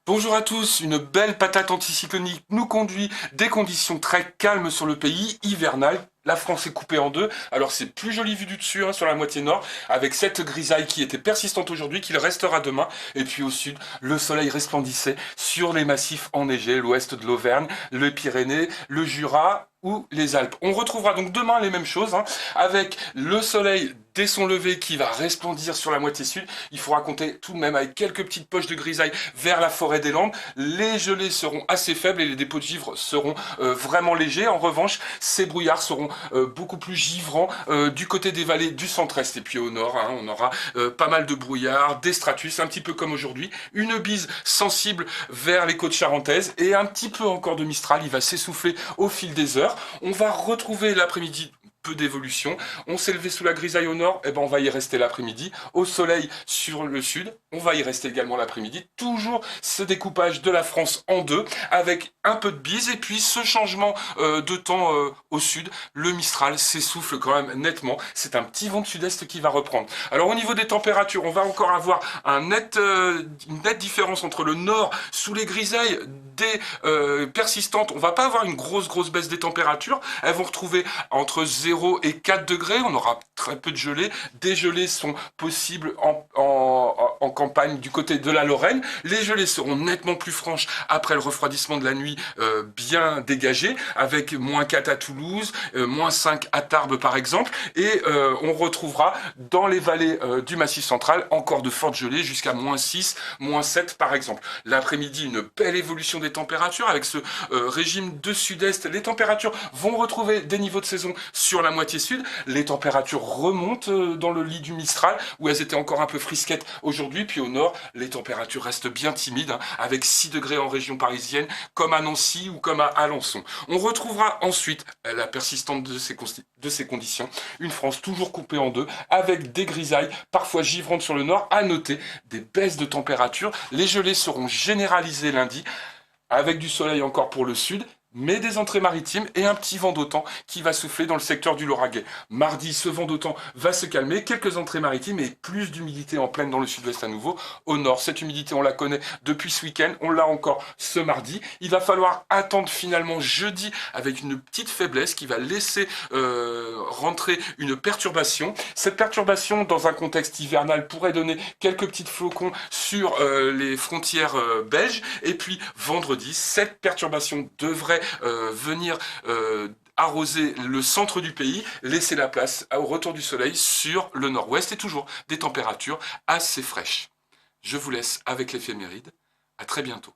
Bonjour à tous, une belle patate anticyclonique nous conduit des conditions très calmes sur le pays, hivernal. La France est coupée en deux, alors c'est plus joli vu du dessus sur la moitié nord, avec cette grisaille qui était persistante aujourd'hui, qu'il restera demain. Et puis au sud, le soleil resplendissait sur les massifs enneigés, l'ouest de l'Auvergne, les Pyrénées, le Jura ou les Alpes. On retrouvera donc demain les mêmes choses, avec le soleil dès son lever qui va resplendir sur la moitié sud. Il faudra compter tout de même avec quelques petites poches de grisaille vers la forêt des Landes. Les gelées seront assez faibles et les dépôts de givre seront vraiment légers. En revanche, ces brouillards seront beaucoup plus givrants du côté des vallées du centre-est. Et puis au nord, on aura pas mal de brouillards, des stratus, un petit peu comme aujourd'hui. Une bise sensible vers les côtes charentaises et un petit peu encore de Mistral. Il va s'essouffler au fil des heures. On va retrouver l'après-midi peu d'évolution. On s'est levé sous la grisaille au nord, et ben on va y rester l'après-midi. Au soleil sur le sud, on va y rester également l'après-midi. Toujours ce découpage de la France en deux, avec un peu de bise, et puis ce changement de temps au sud. Le Mistral s'essouffle quand même nettement. C'est un petit vent de sud-est qui va reprendre. Alors au niveau des températures, on va encore avoir une nette différence entre le nord, sous les grisailles, des persistantes. On va pas avoir une grosse baisse des températures. Elles vont retrouver entre 0 et 4 degrés, on aura très peu de gelées. Des gelées sont possibles en campagne du côté de la Lorraine. Les gelées seront nettement plus franches après le refroidissement de la nuit bien dégagé, avec -4 à Toulouse, -5 à Tarbes par exemple, et on retrouvera dans les vallées du Massif central encore de fortes gelées jusqu'à -6, -7 par exemple. L'après-midi, une belle évolution des températures avec ce régime de sud-est. Les températures vont retrouver des niveaux de saison sur la moitié sud. Les températures remontent dans le lit du Mistral, où elles étaient encore un peu frisquettes aujourd'hui. Puis au nord, les températures restent bien timides, avec 6 degrés en région parisienne, comme à Nancy ou comme à Alençon. On retrouvera ensuite la persistance de ces conditions, une France toujours coupée en deux, avec des grisailles, parfois givrantes sur le nord. À noter des baisses de température. Les gelées seront généralisées lundi, avec du soleil encore pour le sud, mais des entrées maritimes et un petit vent d'automne qui va souffler dans le secteur du Lauragais. Mardi, ce vent d'automne va se calmer, quelques entrées maritimes et plus d'humidité en pleine dans le sud-ouest à nouveau. Au nord, cette humidité, on la connaît depuis ce week-end, on l'a encore ce mardi. Il va falloir attendre finalement jeudi avec une petite faiblesse qui va laisser rentrer une perturbation. Cette perturbation, dans un contexte hivernal, pourrait donner quelques petites flocons sur les frontières belges. Et puis vendredi, cette perturbation devrait venir arroser le centre du pays, laisser la place au retour du soleil sur le nord-ouest et toujours des températures assez fraîches. Je vous laisse avec l'éphéméride. À très bientôt.